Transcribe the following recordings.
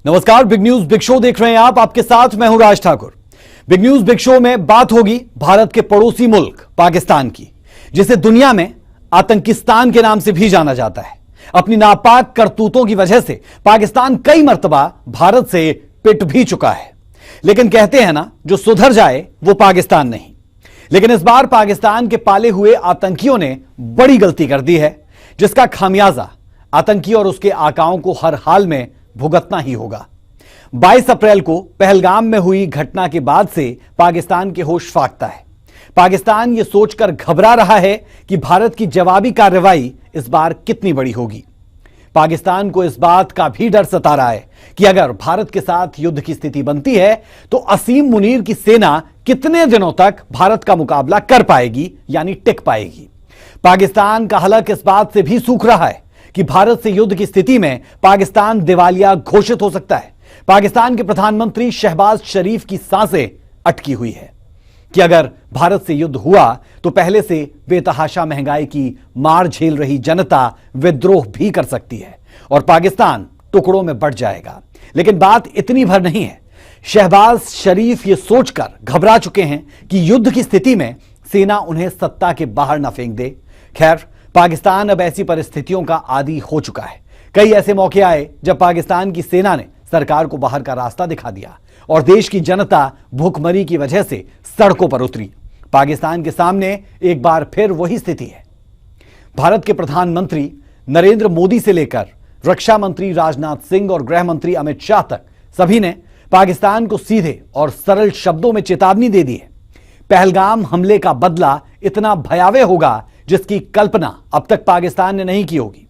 नमस्कार, big news big show देख रहे हैं आप। आपके साथ मैं हूं Raj Thakur. Big news big show में बात होगी भारत के पड़ोसी मुल्क पाकिस्तान की, जिसे दुनिया में आतंकिस्तान के नाम से भी जाना जाता है। अपनी नापाक करतूतों की वजह से पाकिस्तान कई मर्तबा भारत से पिट भी चुका है। लेकिन कहते हैं ना, जो सुधर जाए वो पाकिस्तान नहीं। लेकिन इस बार पाकिस्तान के पाले हुए आतंकियों ने बड़ी गलती कर दी है, जिसका खामियाजा आतंकी और उसके आकाओं को हर हाल में भुगतना ही होगा। 22 अप्रैल को पहलगाम में हुई घटना के बाद से पाकिस्तान के होश फाख्ता है। पाकिस्तान यह सोचकर घबरा रहा है कि भारत की जवाबी कार्रवाई इस बार कितनी बड़ी होगी। पाकिस्तान को इस बात का भी डर सता रहा है कि अगर भारत के साथ युद्ध की स्थिति बनती है तो असीम मुनीर की सेना कितने दिनों तक भारत का मुकाबला कर पाएगी, यानी टिक पाएगी। पाकिस्तान का हलक इस बात से भी सूख रहा है कि भारत से युद्ध की स्थिति में पाकिस्तान दिवालिया घोषित हो सकता है। पाकिस्तान के प्रधानमंत्री शहबाज शरीफ की सांसें अटकी हुई है कि अगर भारत से युद्ध हुआ तो पहले से बेतहाशा महंगाई की मार झेल रही जनता विद्रोह भी कर सकती है और पाकिस्तान टुकड़ों में बंट जाएगा। लेकिन बात इतनी भर नहीं है। शहबाज शरीफ ये सोचकर घबरा चुके हैं कि युद्ध की स्थिति में सेना उन्हें सत्ता के बाहर न फेंक दे। खैर, पाकिस्तान अब ऐसी परिस्थितियों का आदी हो चुका है। कई ऐसे मौके आए जब पाकिस्तान की सेना ने सरकार को बाहर का रास्ता दिखा दिया और देश की जनता भूखमरी की वजह से सड़कों पर उतरी। पाकिस्तान के सामने एक बार फिर वही स्थिति है। भारत के प्रधानमंत्री नरेंद्र मोदी से लेकर रक्षा मंत्री राजनाथ सिंह और गृह मंत्री अमित शाह तक सभी ने पाकिस्तान को सीधे और सरल शब्दों में चेतावनी दे दी है। पहलगाम हमले का बदला इतना भयावह होगा जिसकी कल्पना अब तक पाकिस्तान ने नहीं की होगी।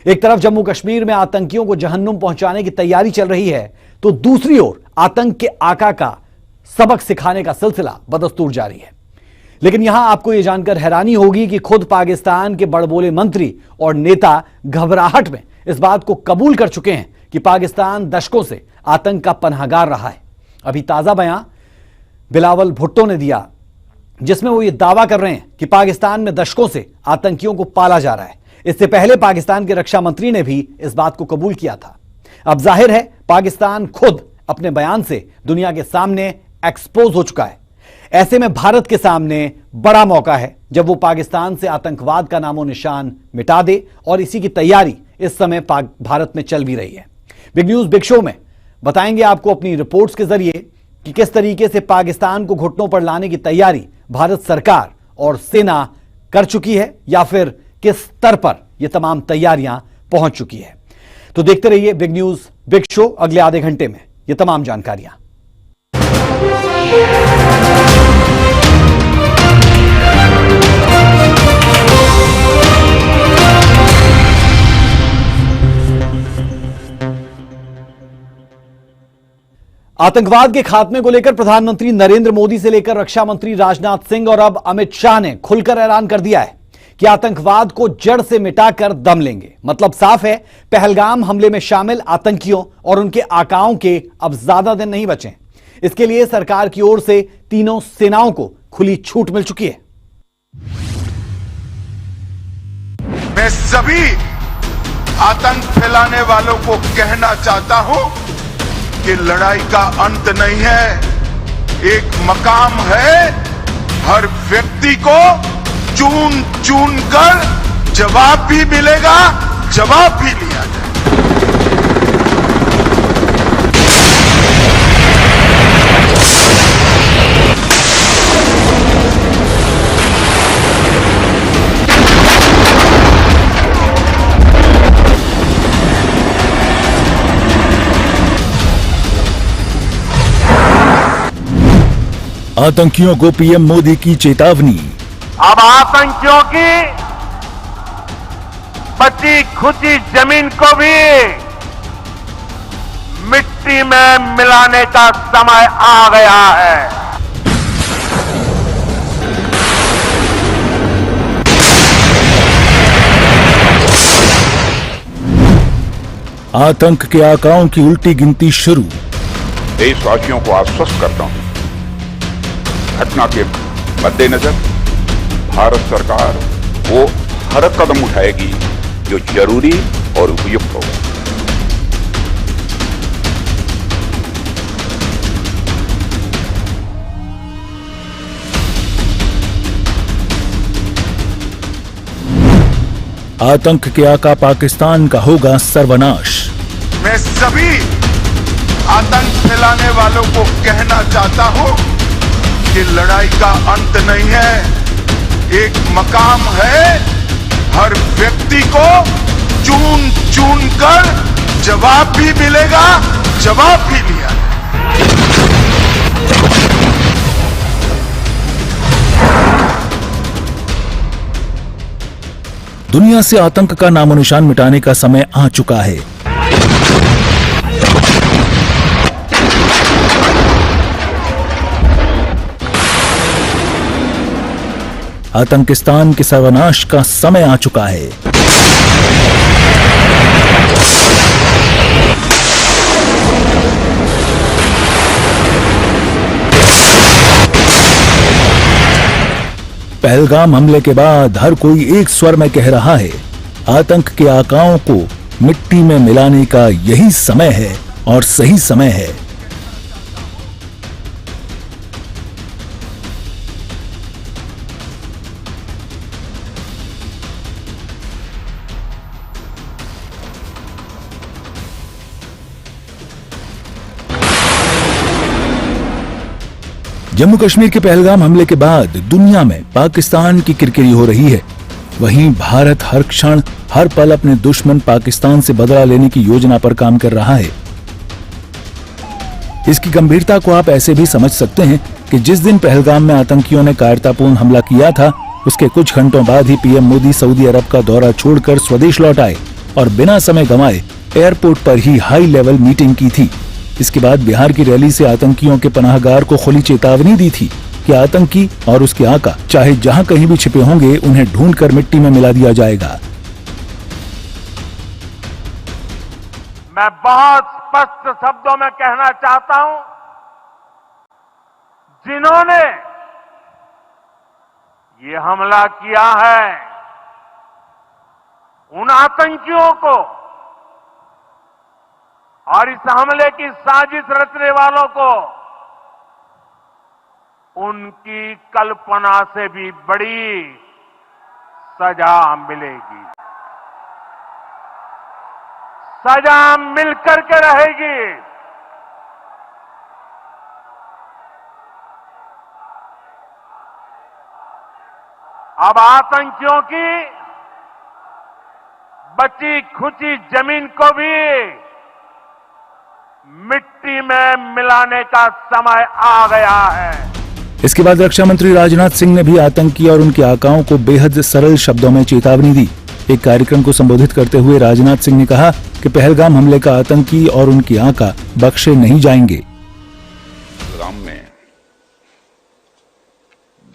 एक तरफ जम्मू कश्मीर में आतंकियों को जहन्नुम पहुंचाने की तैयारी चल रही है, तो दूसरी ओर आतंक के आका का सबक सिखाने का सिलसिला बदस्तूर जारी है। लेकिन यहां आपको यह जानकर हैरानी होगी कि खुद पाकिस्तान के बड़बोले मंत्री और नेता घबराहट में इस बात को कबूल कर चुके हैं कि पाकिस्तान दशकों से आतंक का पनाहगार रहा है। अभी ताजा बयां बिलावल भुट्टो ने दिया, जिसमें वो ये दावा कर रहे हैं कि पाकिस्तान में दशकों से आतंकियों को पाला जा रहा है। इससे पहले पाकिस्तान के रक्षा मंत्री ने भी इस बात को कबूल किया था। अब जाहिर है पाकिस्तान खुद अपने बयान से दुनिया के सामने एक्सपोज हो चुका है। ऐसे में भारत के सामने बड़ा मौका है जब वो पाकिस्तान से आतंकवाद का नामो निशान मिटा दे, और इसी की तैयारी इस समय भारत में चल भी रही है। बिग न्यूज बिग शो में बताएंगे आपको अपनी रिपोर्ट्स के जरिए कि किस तरीके से पाकिस्तान को घुटनों पर लाने की तैयारी भारत सरकार और सेना कर चुकी है, या फिर किस स्तर पर यह तमाम तैयारियां पहुंच चुकी है। तो देखते रहिए बिग न्यूज बिग शो। अगले आधे घंटे में ये तमाम जानकारियां। आतंकवाद के खात्मे को लेकर प्रधानमंत्री नरेंद्र मोदी से लेकर रक्षा मंत्री राजनाथ सिंह और अब अमित शाह ने खुलकर ऐलान कर दिया है कि आतंकवाद को जड़ से मिटाकर दम लेंगे। मतलब साफ है, पहलगाम हमले में शामिल आतंकियों और उनके आकाओं के अब ज्यादा दिन नहीं बचे। इसके लिए सरकार की ओर से तीनों सेनाओं को खुली छूट मिल चुकी है। मैं सभी आतंक फैलाने वालों को कहना चाहता हूं कि लड़ाई का अंत नहीं है, एक मकाम है। हर व्यक्ति को चुन चुन कर जवाब भी मिलेगा, जवाब भी लिया जाए। आतंकियों को पीएम मोदी की चेतावनी। अब आतंकियों की बची खुची जमीन को भी मिट्टी में मिलाने का समय आ गया है। आतंक के आकाओं की उल्टी गिनती शुरू। देशवासियों को आश्वस्त करता हूं, घटना के मद्देनजर भारत सरकार वो हर कदम उठाएगी जो जरूरी और उपयुक्त होगा। आतंक के आका पाकिस्तान का होगा सर्वनाश। मैं सभी आतंक फैलाने वालों को कहना चाहता हूं कि लड़ाई का अंत नहीं है, एक मकाम है। हर व्यक्ति को चुन चुन कर जवाब भी मिलेगा, जवाब भी दिया। दुनिया से आतंक का नामो निशान मिटाने का समय आ चुका है। आतंकिस्तान के सर्वनाश का समय आ चुका है। पहलगाम हमले के बाद हर कोई एक स्वर में कह रहा है, आतंक के आकाओं को मिट्टी में मिलाने का यही समय है और सही समय है। जम्मू कश्मीर के पहलगाम हमले के बाद दुनिया में पाकिस्तान की किरकिरी हो रही है। वहीं भारत हर क्षण हर पल अपने दुश्मन पाकिस्तान से बदला लेने की योजना पर काम कर रहा है। इसकी गंभीरता को आप ऐसे भी समझ सकते हैं कि जिस दिन पहलगाम में आतंकियों ने कायरतापूर्ण हमला किया था, उसके कुछ घंटों बाद ही पीएम मोदी सऊदी अरब का दौरा छोड़कर स्वदेश लौट आए और बिना समय गंवाए एयरपोर्ट पर ही हाई लेवल मीटिंग की थी। इसके बाद बिहार की रैली से आतंकियों के पनाहगार को खुली चेतावनी दी थी कि आतंकी और उसके आका चाहे जहां कहीं भी छिपे होंगे, उन्हें ढूंढकर मिट्टी में मिला दिया जाएगा। मैं बहुत स्पष्ट शब्दों में कहना चाहता हूं, जिन्होंने ये हमला किया है, उन आतंकियों को और इस हमले की साजिश रचने वालों को उनकी कल्पना से भी बड़ी सजा मिलेगी। सजा मिलकर के रहेगी। अब आतंकियों की बची खुची जमीन को भी मिट्टी में मिलाने का समय आ गया है। इसके बाद रक्षा मंत्री राजनाथ सिंह ने भी आतंकी और उनके आकाओं को बेहद सरल शब्दों में चेतावनी दी। एक कार्यक्रम को संबोधित करते हुए राजनाथ सिंह ने कहा कि पहलगाम हमले का आतंकी और उनके आका बख्शे नहीं जाएंगे। पहलगाम में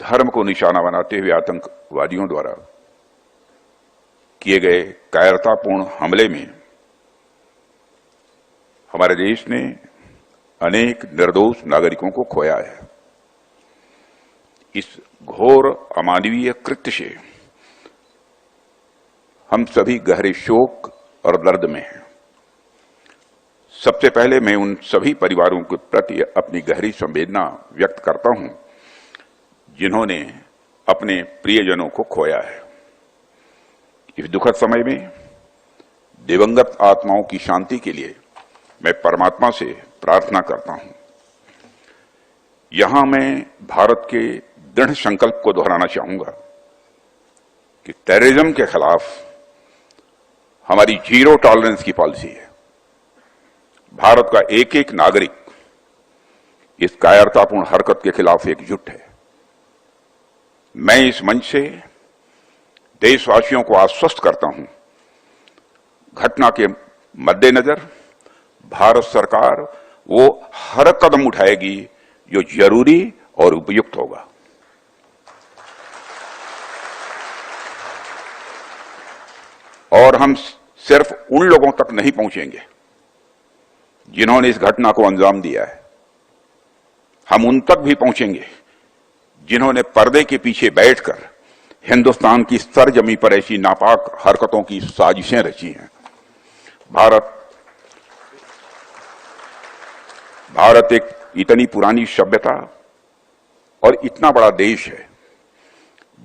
धर्म को निशाना बनाते हुए आतंकवादियों द्वारा किए गए कायरतापूर्ण हमले में हमारे देश ने अनेक निर्दोष नागरिकों को खोया है। इस घोर अमानवीय कृत्य से हम सभी गहरे शोक और दर्द में हैं। सबसे पहले मैं उन सभी परिवारों के प्रति अपनी गहरी संवेदना व्यक्त करता हूं, जिन्होंने अपने प्रियजनों को खोया है। इस दुखद समय में दिवंगत आत्माओं की शांति के लिए मैं परमात्मा से प्रार्थना करता हूं। यहां मैं भारत के दृढ़ संकल्प को दोहराना चाहूंगा कि टेररिज्म के खिलाफ हमारी जीरो टॉलरेंस की पॉलिसी है। भारत का एक एक नागरिक इस कायरतापूर्ण हरकत के खिलाफ एकजुट है। मैं इस मंच से देशवासियों को आश्वस्त करता हूं, घटना के मद्देनजर भारत सरकार वो हर कदम उठाएगी जो जरूरी और उपयुक्त होगा। और हम सिर्फ उन लोगों तक नहीं पहुंचेंगे जिन्होंने इस घटना को अंजाम दिया है। हम उन तक भी पहुंचेंगे जिन्होंने पर्दे के पीछे बैठकर हिंदुस्तान की सरजमी पर ऐसी नापाक हरकतों की साजिशें रची हैं। भारत एक इतनी पुरानी सभ्यता और इतना बड़ा देश है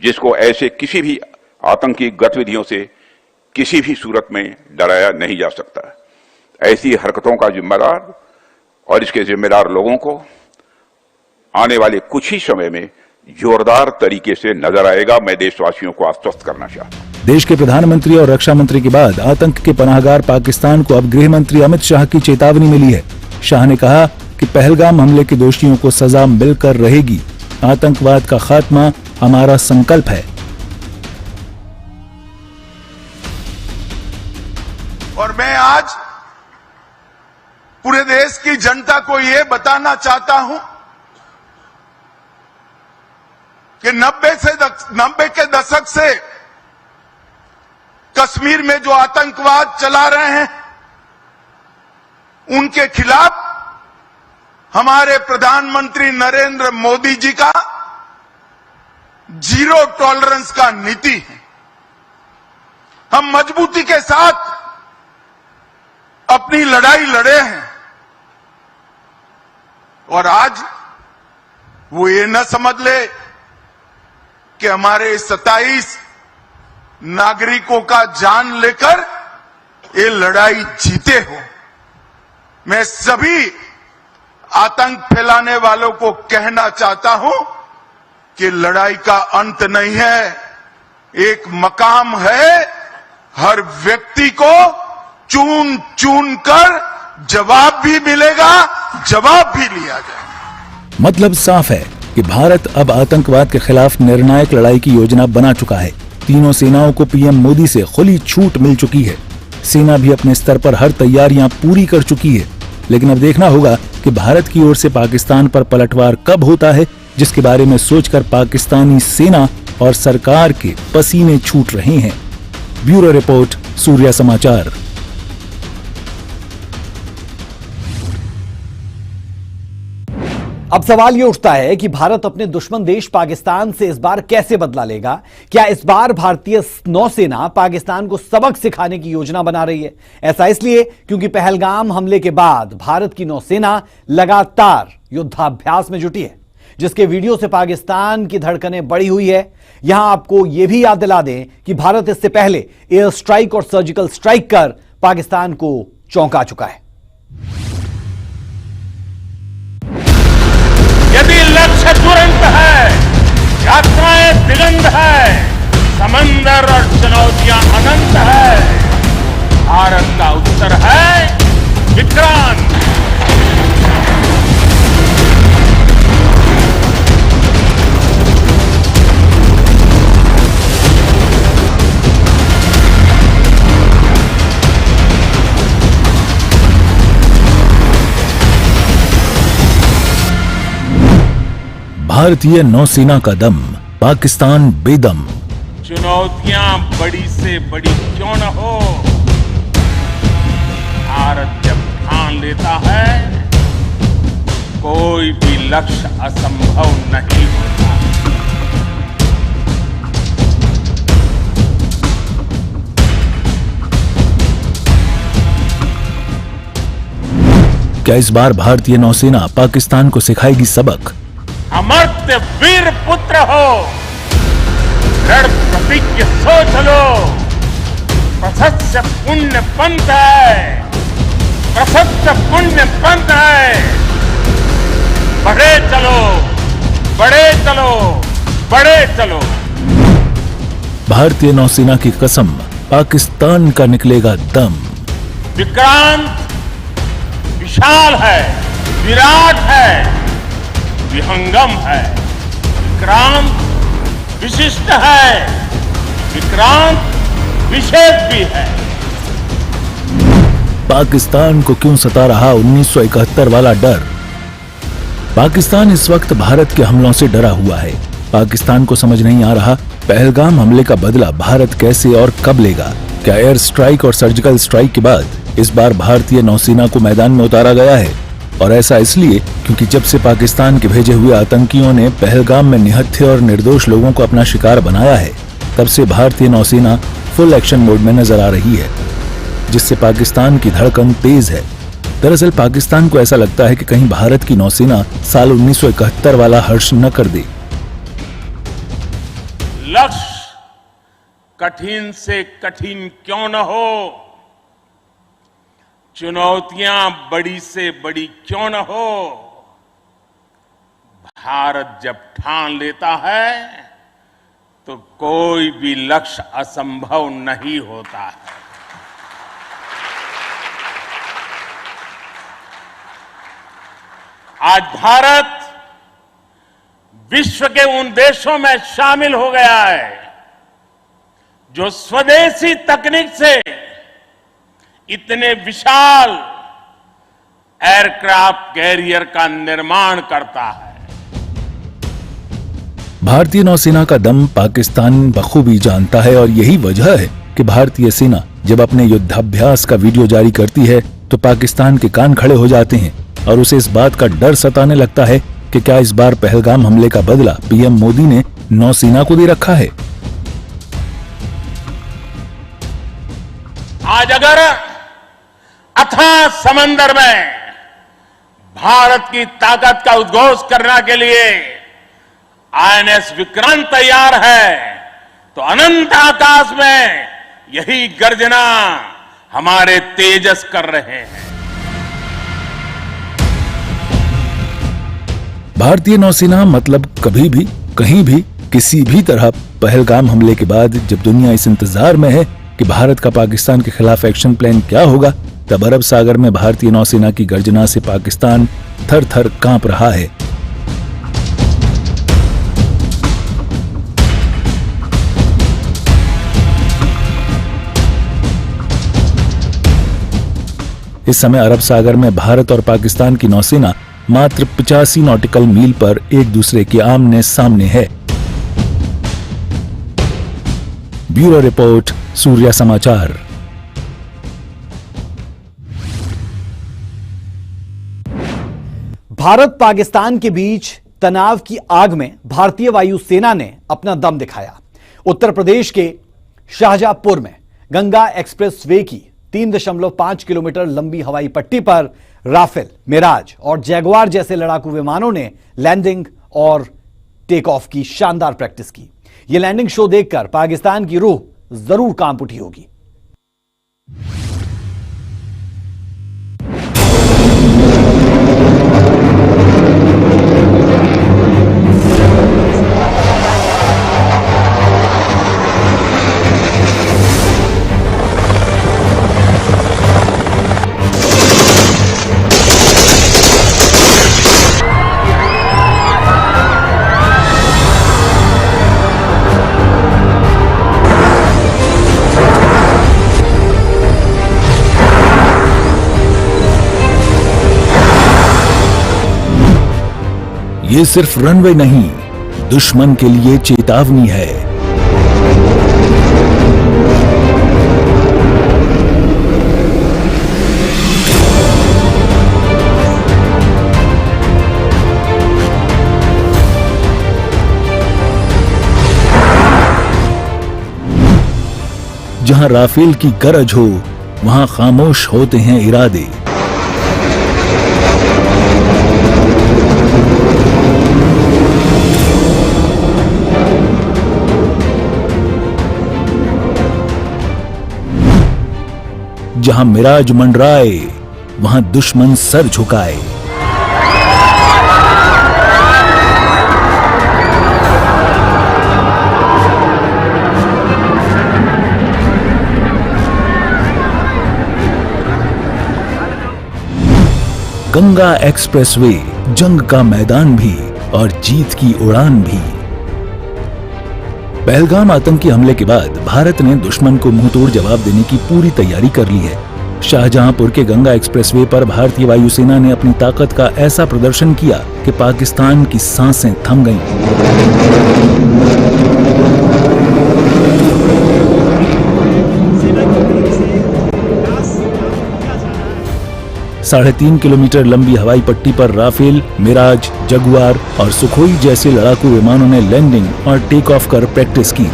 जिसको ऐसे किसी भी आतंकी गतिविधियों से किसी भी सूरत में डराया नहीं जा सकता। ऐसी हरकतों का जिम्मेदार और इसके जिम्मेदार लोगों को आने वाले कुछ ही समय में जोरदार तरीके से नजर आएगा। मैं देशवासियों को आश्वस्त करना चाहता हूं। देश के प्रधानमंत्री और रक्षा मंत्री के बाद आतंक के पनाहगार पाकिस्तान को अब गृह मंत्री अमित शाह की चेतावनी मिली है। शाह ने कहा कि पहलगाम हमले के दोषियों को सजा मिलकर रहेगी। आतंकवाद का खात्मा हमारा संकल्प है। और मैं आज पूरे देश की जनता को यह बताना चाहता हूं कि 90 के दशक से कश्मीर में जो आतंकवाद चला रहे हैं उनके खिलाफ हमारे प्रधानमंत्री नरेंद्र मोदी जी का जीरो टॉलरेंस का नीति है। हम मजबूती के साथ अपनी लड़ाई लड़े हैं और आज वो ये न समझ ले कि हमारे 27 नागरिकों का जान लेकर ये लड़ाई जीते हो। मैं सभी आतंक फैलाने वालों को कहना चाहता हूं कि लड़ाई का अंत नहीं है, एक मकाम है। हर व्यक्ति को चुन चुन कर जवाब भी मिलेगा, जवाब भी लिया जाएगा। मतलब साफ है कि भारत अब आतंकवाद के खिलाफ निर्णायक लड़ाई की योजना बना चुका है। तीनों सेनाओं को पीएम मोदी से खुली छूट मिल चुकी है। सेना भी अपने स्तर पर हर तैयारियां पूरी कर चुकी है। लेकिन अब देखना होगा कि भारत की ओर से पाकिस्तान पर पलटवार कब होता है, जिसके बारे में सोचकर पाकिस्तानी सेना और सरकार के पसीने छूट रहे हैं। ब्यूरो रिपोर्ट, सूर्या समाचार। अब सवाल यह उठता है कि भारत अपने दुश्मन देश पाकिस्तान से इस बार कैसे बदला लेगा। क्या इस बार भारतीय नौसेना पाकिस्तान को सबक सिखाने की योजना बना रही है? ऐसा इसलिए क्योंकि पहलगाम हमले के बाद भारत की नौसेना लगातार युद्धाभ्यास में जुटी है, जिसके वीडियो से पाकिस्तान की धड़कनें बढ़ी हुई है। यहां आपको यह भी याद दिला दें कि भारत इससे पहले एयर स्ट्राइक और सर्जिकल स्ट्राइक कर पाकिस्तान को चौंका चुका है। यदि लक्ष्य तुरंत है, यात्राएं दिगंत है, समंदर और चुनौतियां अनंत है, भारत का उत्तर है विक्रांत। भारतीय नौसेना का दम, पाकिस्तान बेदम। चुनौतियां बड़ी से बड़ी क्यों न हो, भारत जब ठान लेता है कोई भी लक्ष्य असंभव नहीं होता। क्या इस बार भारतीय नौसेना पाकिस्तान को सिखाएगी सबक? अमर्त्य वीर पुत्र हो, दृढ़ प्रतिज्ञ सोच लो, प्रशस्त पुण्य पंथ है, प्रशस्त पुण्य पंथ है। बढ़े चलो, बढ़े चलो, बढ़े चलो। भारतीय नौसेना की कसम, पाकिस्तान का निकलेगा दम। विक्रांत विशाल है, विराट है, विहंगम है। विक्रांत विशिष्ट है, विक्रांत विशेष भी है। पाकिस्तान को क्यों सता रहा 1971 वाला डर? पाकिस्तान इस वक्त भारत के हमलों से डरा हुआ है। पाकिस्तान को समझ नहीं आ रहा पहलगाम हमले का बदला भारत कैसे और कब लेगा। क्या एयर स्ट्राइक और सर्जिकल स्ट्राइक के बाद इस बार भारतीय नौसेना को मैदान में उतारा गया है? और ऐसा इसलिए क्योंकि जब से पाकिस्तान के भेजे हुए आतंकियों ने पहलगाम में निहत्थे और निर्दोष लोगों को अपना शिकार बनाया है, तब से भारतीय नौसेना फुल एक्शन मोड में नजर आ रही है, जिससे पाकिस्तान की धड़कन तेज है। दरअसल पाकिस्तान को ऐसा लगता है कि कहीं भारत की नौसेना साल 1971 वाला हर्ष न कर दे। लक्ष्य कठिन से कठिन क्यों न हो, चुनौतियां बड़ी से बड़ी क्यों न हो, भारत जब ठान लेता है तो कोई भी लक्ष्य असंभव नहीं होता है। आज भारत विश्व के उन देशों में शामिल हो गया है जो स्वदेशी तकनीक से इतने विशाल एयरक्राफ्ट कैरियर का निर्माण करता है। भारतीय नौसेना का दम पाकिस्तान बखूबी जानता है और यही वजह है कि भारतीय सेना जब अपने युद्धाभ्यास का वीडियो जारी करती है तो पाकिस्तान के कान खड़े हो जाते हैं और उसे इस बात का डर सताने लगता है कि क्या इस बार पहलगाम हमले का बदला पीएम मोदी ने नौसेना को दे रखा है। आज अगर अथाह समंदर में भारत की ताकत का उद्घोष करने के लिए आईएनएस विक्रांत तैयार है तो अनंत आकाश में यही गर्जना हमारे तेजस कर रहे हैं। भारतीय नौसेना मतलब कभी भी कहीं भी किसी भी तरह पहलगाम हमले के बाद जब दुनिया इस इंतजार में है कि भारत का पाकिस्तान के खिलाफ एक्शन प्लान क्या होगा, तब अरब सागर में भारतीय नौसेना की गर्जना से पाकिस्तान थर थर कांप रहा है। इस समय अरब सागर में भारत और पाकिस्तान की नौसेना मात्र 85 नॉटिकल मील पर एक दूसरे के आमने सामने है। ब्यूरो रिपोर्ट, सूर्या समाचार। भारत पाकिस्तान के बीच तनाव की आग में भारतीय वायुसेना ने अपना दम दिखाया। उत्तर प्रदेश के शाहजहांपुर में गंगा एक्सप्रेस वे की 3.5 किलोमीटर लंबी हवाई पट्टी पर राफेल, मिराज और जैगुआर जैसे लड़ाकू विमानों ने लैंडिंग और टेक ऑफ की शानदार प्रैक्टिस की। यह लैंडिंग शो देखकर पाकिस्तान की रूह जरूर कांप उठी होगी। ये सिर्फ रनवे नहीं, दुश्मन के लिए चेतावनी है। जहां राफेल की गरज हो, वहां खामोश होते हैं इरादे। जहां मिराज मंडराए, वहां दुश्मन सर झुकाए। गंगा एक्सप्रेसवे, जंग का मैदान भी और जीत की उड़ान भी। पहलगाम आतंकी हमले के बाद भारत ने दुश्मन को मुंहतोड़ जवाब देने की पूरी तैयारी कर ली है। शाहजहांपुर के गंगा एक्सप्रेसवे पर भारतीय वायुसेना ने अपनी ताकत का ऐसा प्रदर्शन किया कि पाकिस्तान की सांसें थम गईं। 3.5 किलोमीटर लंबी हवाई पट्टी पर राफेल, मिराज, जगुआर और सुखोई जैसे लड़ाकू विमानों ने लैंडिंग और टेक ऑफ कर प्रैक्टिस की।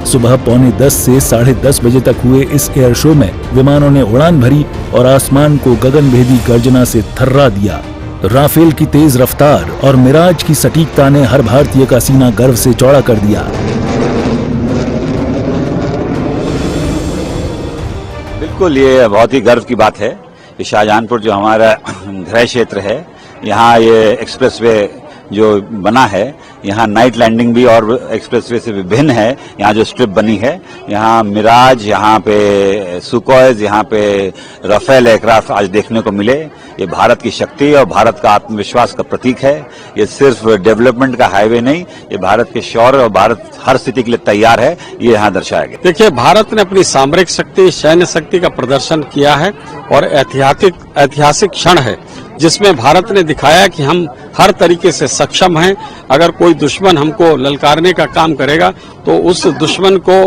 सुबह 9:45 से 10:30 बजे तक हुए इस एयर शो में विमानों ने उड़ान भरी और आसमान को गगनभेदी गर्जना से थर्रा दिया। राफेल की तेज रफ्तार और मिराज की सटीकता ने हर भारतीय का सीना गर्व से चौड़ा कर दिया। बिल्कुल, ये बहुत ही गर्व की बात है कि शाहजहांपुर जो हमारा गृह क्षेत्र है, यहाँ ये एक्सप्रेसवे जो बना है, यहाँ नाइट लैंडिंग भी और एक्सप्रेसवे से विभिन्न है। यहाँ जो स्ट्रिप बनी है, यहाँ मिराज, यहाँ पे सुकॉयज, यहाँ पे राफेल एयरक्राफ्ट आज देखने को मिले। ये भारत की शक्ति और भारत का आत्मविश्वास का प्रतीक है। ये सिर्फ डेवलपमेंट का हाईवे नहीं, ये भारत के शौर्य और भारत हर स्थिति के लिए तैयार है, ये यहाँ दर्शाया गया। देखिए, भारत ने अपनी सामरिक शक्ति, सैन्य शक्ति का प्रदर्शन किया है और ऐतिहासिक क्षण है जिसमें भारत ने दिखाया कि हम हर तरीके से सक्षम हैं। अगर कोई दुश्मन हमको ललकारने का काम करेगा तो उस दुश्मन को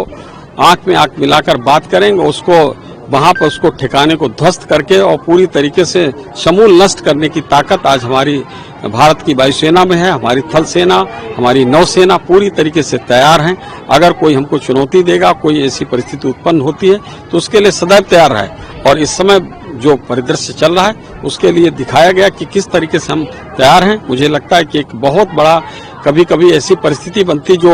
आंख में आंख मिलाकर बात करेंगे, उसको वहां पर उसको ठिकाने को ध्वस्त करके और पूरी तरीके से समूल नष्ट करने की ताकत आज हमारी भारत की वायुसेना में है। हमारी थल सेना, हमारी नौसेना पूरी तरीके से तैयार हैं। अगर कोई हमको चुनौती देगा, कोई ऐसी परिस्थिति उत्पन्न होती है तो उसके लिए सदैव तैयार है। और इस समय जो परिदृश्य चल रहा है उसके लिए दिखाया गया कि किस तरीके से हम तैयार हैं। मुझे लगता है कि एक बहुत बड़ा कभी कभी ऐसी परिस्थिति बनती जो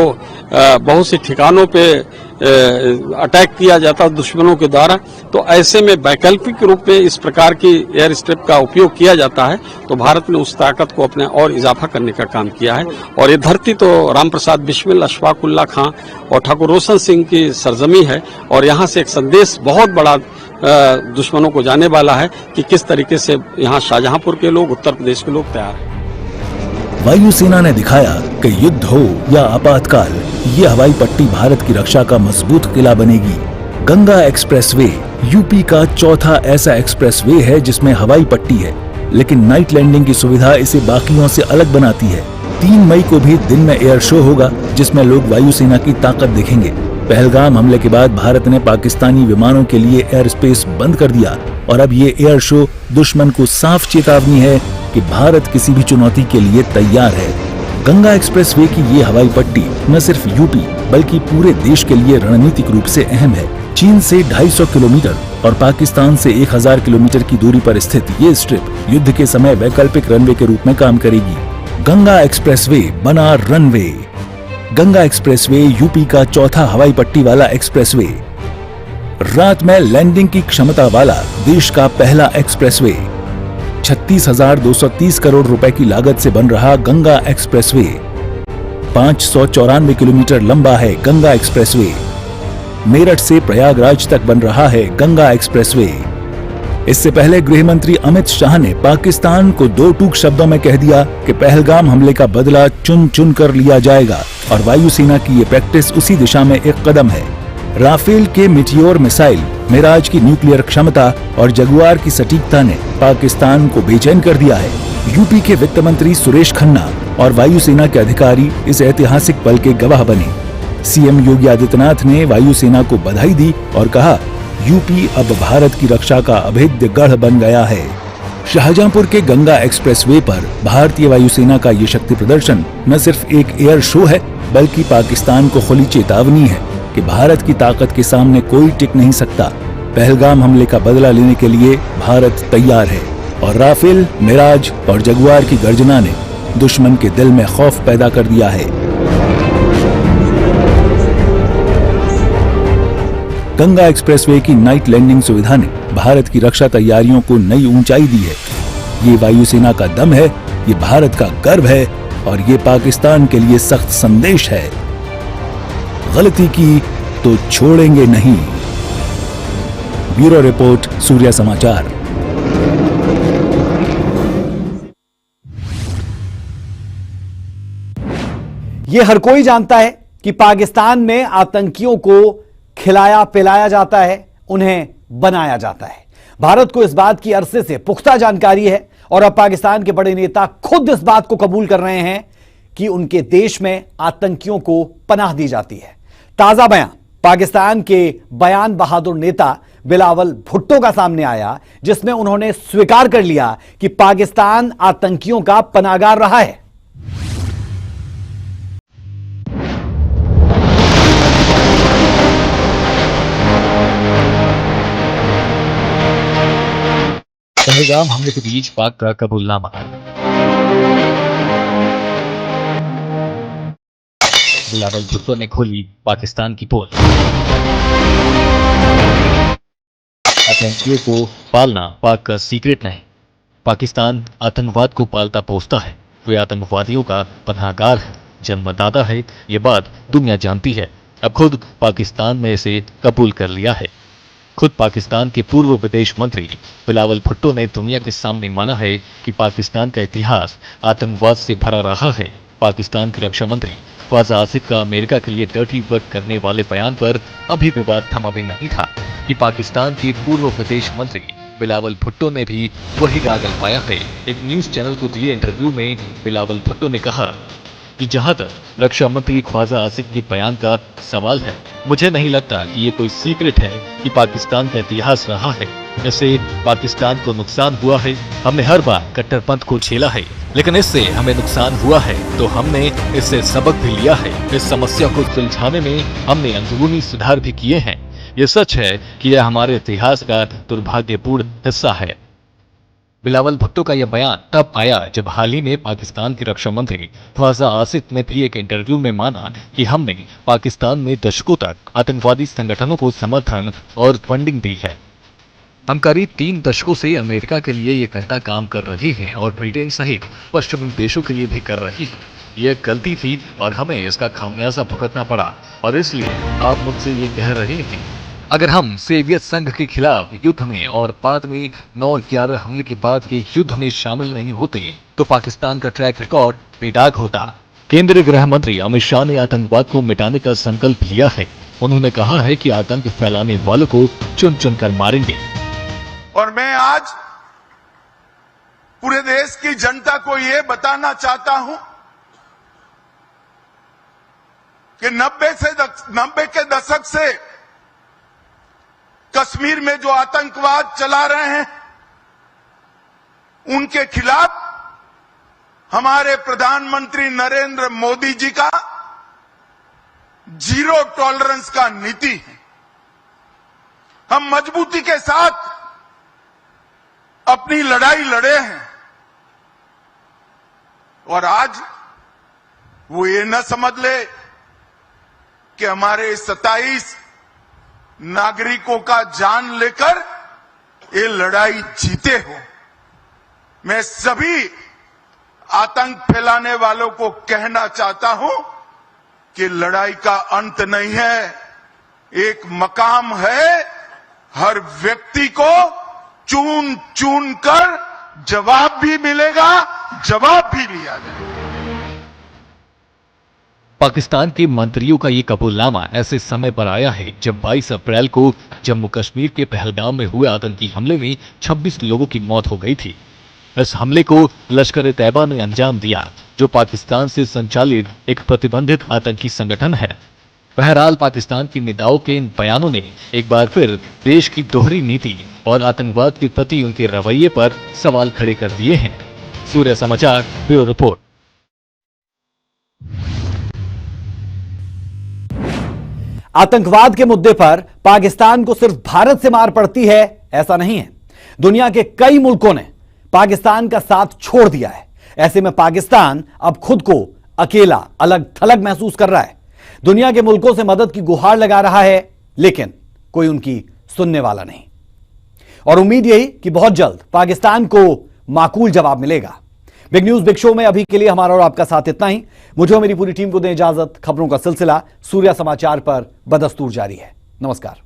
बहुत से ठिकानों पे अटैक किया जाता दुश्मनों के द्वारा, तो ऐसे में वैकल्पिक रूप में इस प्रकार की एयर स्ट्रिप का उपयोग किया जाता है। तो भारत ने उस ताकत को अपने और इजाफा करने का काम किया है। और ये धरती तो राम प्रसाद बिस्मिल, अशफाक उल्लाह खां और ठाकुर रोशन सिंह की सरजमी है। और यहाँ से एक संदेश बहुत बड़ा दुश्मनों को जाने वाला है कि किस तरीके से यहाँ शाहजहांपुर के लोग, उत्तर प्रदेश के लोग तैयार हैं। वायुसेना ने दिखाया कि युद्ध हो या आपातकाल, ये हवाई पट्टी भारत की रक्षा का मजबूत किला बनेगी। गंगा एक्सप्रेसवे यूपी का चौथा ऐसा एक्सप्रेसवे है जिसमें हवाई पट्टी है, लेकिन नाइट लैंडिंग की सुविधा इसे बाकियों से अलग बनाती है। 3 मई को भी दिन में एयर शो होगा जिसमें लोग वायुसेना की ताकत देखेंगे। पहलगाम हमले के बाद भारत ने पाकिस्तानी विमानों के लिए एयर स्पेस बंद कर दिया और अब ये एयर शो दुश्मन को साफ चेतावनी है कि भारत किसी भी चुनौती के लिए तैयार है। गंगा एक्सप्रेसवे की ये हवाई पट्टी न सिर्फ यूपी बल्कि पूरे देश के लिए रणनीतिक रूप से अहम है। चीन से 250 किलोमीटर और पाकिस्तान से 1000 किलोमीटर की दूरी पर स्थित ये स्ट्रिप युद्ध के समय वैकल्पिक रनवे के रूप में काम करेगी। गंगा एक्सप्रेसवे बना रनवे। गंगा एक्सप्रेसवे यूपी का चौथा हवाई पट्टी वाला एक्सप्रेसवे, रात में लैंडिंग की क्षमता वाला देश का पहला एक्सप्रेसवे। 36,230 करोड़ रुपए की लागत से बन रहा गंगा एक्सप्रेसवे 594 किलोमीटर लंबा है। गंगा एक्सप्रेसवे मेरठ से प्रयागराज तक बन रहा है। गंगा एक्सप्रेसवे। इससे पहले गृह मंत्री अमित शाह ने पाकिस्तान को 2 टूक शब्दों में कह दिया कि पहलगाम हमले का बदला चुन चुन कर लिया जाएगा और वायुसेना की ये प्रैक्टिस उसी दिशा में एक कदम है। राफेल के मिटियोर मिसाइल, मिराज की न्यूक्लियर क्षमता और जगुआर की सटीकता ने पाकिस्तान को बेचैन कर दिया है। यूपी के वित्त मंत्री सुरेश खन्ना और वायुसेना के अधिकारी इस ऐतिहासिक पल के गवाह बने। सीएम योगी आदित्यनाथ ने वायुसेना को बधाई दी और कहा, यूपी अब भारत की रक्षा का अभेद्य गढ़ बन गया है। शाहजहांपुर के गंगा एक्सप्रेसवे पर भारतीय वायुसेना का ये शक्ति प्रदर्शन न सिर्फ एक एयर शो है बल्कि पाकिस्तान को खुली चेतावनी है कि भारत की ताकत के सामने कोई टिक नहीं सकता। पहलगाम हमले का बदला लेने के लिए भारत तैयार है और राफेल, मिराज और जगुआर की गर्जना ने दुश्मन के दिल में खौफ पैदा कर दिया है। गंगा एक्सप्रेसवे की नाइट लैंडिंग सुविधा ने भारत की रक्षा तैयारियों को नई ऊंचाई दी है। ये वायुसेना का दम है, ये भारत का गर्व है और ये पाकिस्तान के लिए सख्त संदेश है, गलती की तो छोड़ेंगे नहीं। ब्यूरो रिपोर्ट, सूर्या समाचार। यह हर कोई जानता है कि पाकिस्तान में आतंकियों को खिलाया पिलाया जाता है, उन्हें बनाया जाता है। भारत को इस बात की अरसे से पुख्ता जानकारी है और अब पाकिस्तान के बड़े नेता खुद इस बात को कबूल कर रहे हैं कि उनके देश में आतंकियों को पनाह दी जाती है। ताजा बयान पाकिस्तान के बयान बहादुर नेता बिलावल भुट्टो का सामने आया, जिसमें उन्होंने स्वीकार कर लिया कि पाकिस्तान आतंकियों का पनाहगार रहा है। पहलगाम हमले के बीच पाक का कबूलनामा। बिलावल भुट्टो ने खोली पाकिस्तान की पोल। आतंकियों को पालना पाक का सीक्रेट नहीं। पाकिस्तान आतंकवाद को पालता पोसता है। वे आतंकवादियों का पनाहगार है, जन्मदाता है। ये बात दुनिया जानती है। अब खुद पाकिस्तान में इसे कबूल कर लिया है। खुद पाकिस्तान के पूर्व विदेश मंत्री बिलावल भुट्टो ने दुनिया के सामने माना है कि पाकिस्तान का इतिहास आतंकवाद से भरा रहा है। पाकिस्तान के रक्षा मंत्री ख्वाजा आसिफ का अमेरिका के लिए डर्टी वर्क करने वाले बयान पर अभी विवाद थमा भी नहीं था कि पाकिस्तान के पूर्व विदेश मंत्री बिलावल भुट्टो ने भी वही गागल पाया है। एक न्यूज चैनल को दिए इंटरव्यू में बिलावल भुट्टो ने कहा कि जहां तक रक्षा मंत्री ख्वाजा आसिफ के बयान का सवाल है, मुझे नहीं लगता कि ये कोई सीक्रेट है कि पाकिस्तान का इतिहास रहा है। इससे पाकिस्तान को नुकसान हुआ है। हमने हर बार कट्टरपंथ को झेला है, लेकिन इससे हमें नुकसान हुआ है तो हमने इससे सबक भी लिया है। इस समस्या को सुलझाने में हमने अंदरूनी सुधार भी किए हैं। ये सच है कि यह हमारे इतिहास का दुर्भाग्यपूर्ण हिस्सा है। बिलावल भुट्टो का यह बयान तब आया जब हाल ही में पाकिस्तान के रक्षा मंत्री ख्वाजा आसिफ ने भी एक इंटरव्यू में माना कि हमने पाकिस्तान में दशकों तक आतंकवादी संगठनों को समर्थन और फंडिंग दी है। हम करीब 3 दशकों से अमेरिका के लिए ये घंटा काम कर रही है और ब्रिटेन सहित पश्चिमी देशों के लिए भी कर रही है। यह गलती थी और हमें इसका खामियाजा भुगतना पड़ा, और इसलिए आप मुझसे ये कह रहे हैं अगर हम सोवियत संघ के खिलाफ युद्ध में और बाद में 9/11 हमले के बाद के युद्ध में शामिल नहीं होते तो पाकिस्तान का ट्रैक रिकॉर्ड बेदाग होता। केंद्रीय गृह मंत्री अमित शाह ने आतंकवाद को मिटाने का संकल्प लिया है। उन्होंने कहा है कि आतंक फैलाने वालों को चुन चुन कर मारेंगे। और मैं आज पूरे देश की जनता को यह बताना चाहता हूं कि 90 के दशक से कश्मीर में जो आतंकवाद चला रहे हैं उनके खिलाफ हमारे प्रधानमंत्री नरेंद्र मोदी जी का जीरो टॉलरेंस का नीति है। हम मजबूती के साथ अपनी लड़ाई लड़े हैं और आज वो ये न समझ ले कि हमारे 27 नागरिकों का जान लेकर ये लड़ाई जीते हो। मैं सभी आतंक फैलाने वालों को कहना चाहता हूं कि लड़ाई का अंत नहीं है, एक मकाम है। हर व्यक्ति को चुन चुन कर जवाब भी मिलेगा, जवाब भी लिया जाएगा। पाकिस्तान के मंत्रियों का ये कबूलनामा ऐसे समय पर आया है जब 22 अप्रैल को जम्मू कश्मीर के पहलगाम में हुए आतंकी हमले में 26 लोगों की मौत हो गई थी। इस हमले को लश्कर-ए-तैयबा ने अंजाम दिया, जो पाकिस्तान से संचालित एक प्रतिबंधित आतंकी संगठन है। बहरहाल पाकिस्तान की नेताओं के इन बयानों ने एक बार फिर देश की दोहरी नीति और आतंकवाद के प्रति उनके रवैये पर सवाल खड़े कर दिए हैं। सूर्य समाचार ब्यूरो रिपोर्ट। आतंकवाद के मुद्दे पर पाकिस्तान को सिर्फ भारत से मार पड़ती है ऐसा नहीं है। दुनिया के कई मुल्कों ने पाकिस्तान का साथ छोड़ दिया है। ऐसे में पाकिस्तान अब खुद को अकेला अलग थलग महसूस कर रहा है। दुनिया के मुल्कों से मदद की गुहार लगा रहा है, लेकिन कोई उनकी सुनने वाला नहीं। और उम्मीद यही कि बहुत जल्द पाकिस्तान को माकूल जवाब मिलेगा। बिग न्यूज बिग शो में अभी के लिए हमारा और आपका साथ इतना ही। मुझे और मेरी पूरी टीम को दें इजाजत। खबरों का सिलसिला सूर्या समाचार पर बदस्तूर जारी है। नमस्कार।